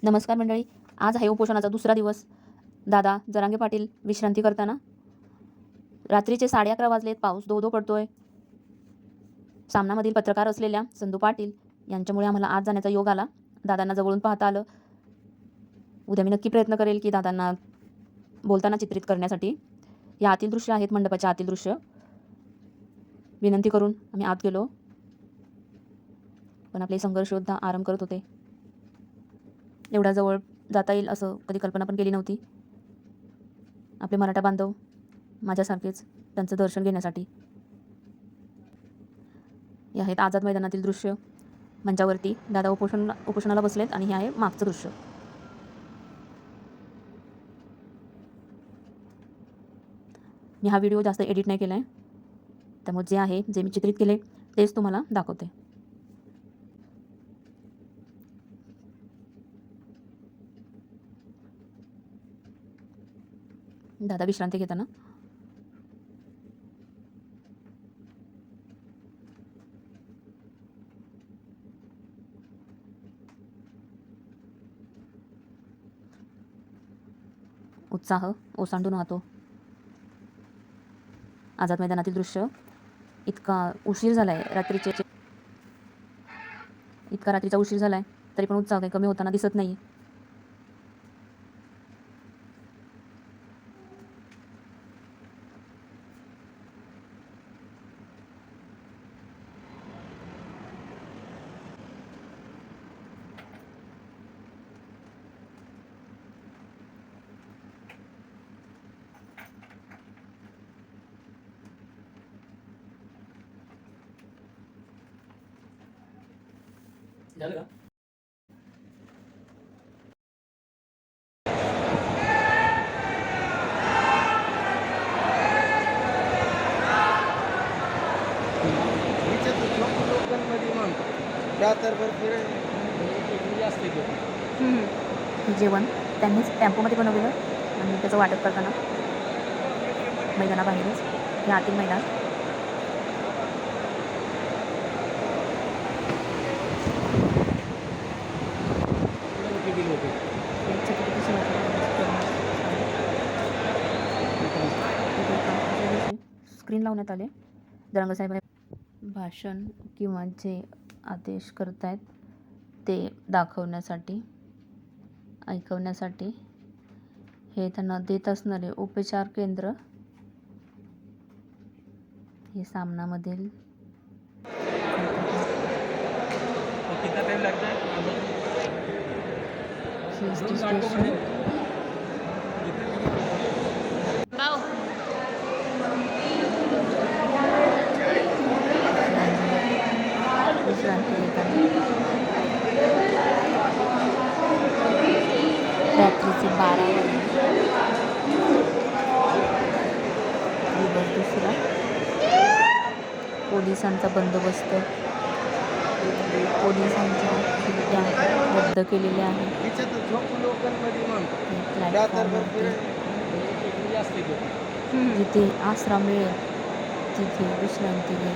नमस्कार मंडळी, आज आहे उपोषणाचा दुसरा दिवस. दादा जरांगे पाटील विश्रांती करताना. रात्रीचे 11:30 वाजलेत. पाऊस धो-धो पडतोय. सामनामधील पत्रकार असलेल्या संधू पाटील यांच्यामुळे आम्हाला आज जाण्याचा योग आला. दादांना जवळून पाहता आलं. उद्या मी नक्की प्रयत्न करेल की दादांना बोलताना चित्रित करण्यासाठी. या आतील दृश्य आहेत, मंडपाच्या आतील दृश्य. विनंती करून आम्ही आत गेलो, पण आपले संघर्ष योद्धा आराम करत होते. एवढ्या जवळ जाता येईल असं कधी कल्पना पण केली नव्हती. आपले मराठा बांधव माझ्यासारखेच त्यांचं दर्शन घेण्यासाठी. हे आहेत आझाद मैदानातील दृश्य. मंचावरती दादा उपोषणाला बसलेत आणि हे आहे मागचं दृश्य. मी हा व्हिडिओ जास्त एडिट नाही केला आहे, त्यामुळे जे आहे, जे मी चित्रित केले तेच तुम्हाला दाखवते. दादा विश्रांती घेताना. उत्साह ओसांडून वाहतो. आझाद मैदानातील दृश्य. इतका उशीर झालाय रात्रीचा उशीर झालाय, तरी पण उत्साह काही कमी होताना दिसत नाही. झालं का? हे जेवण त्यांनीच टेम्पोमध्ये बनवलेलं आणि त्याचं वाटप करताना मैदानाबाहेरच हे आतील मैदान. स्क्रीन लावण्यात आले. जरांगे साहेब भाषण किंवा जे आदेश करतायत ते दाखवण्यासाठी, ऐकवण्यासाठी हे त्यांना देत असणारे उपचार केंद्र. हे सामनामधील स्टेशन. रात्रीचे 12 वाजले. दिवस दुसरा. पोलिसांचा बंदोबस्त. पोलिसांच्या सुट्ट्या रद्द केलेल्या आहेत. प्लॅटफॉर्मवरती जिथे आसरा मिळेल तिथे विश्रांती घे.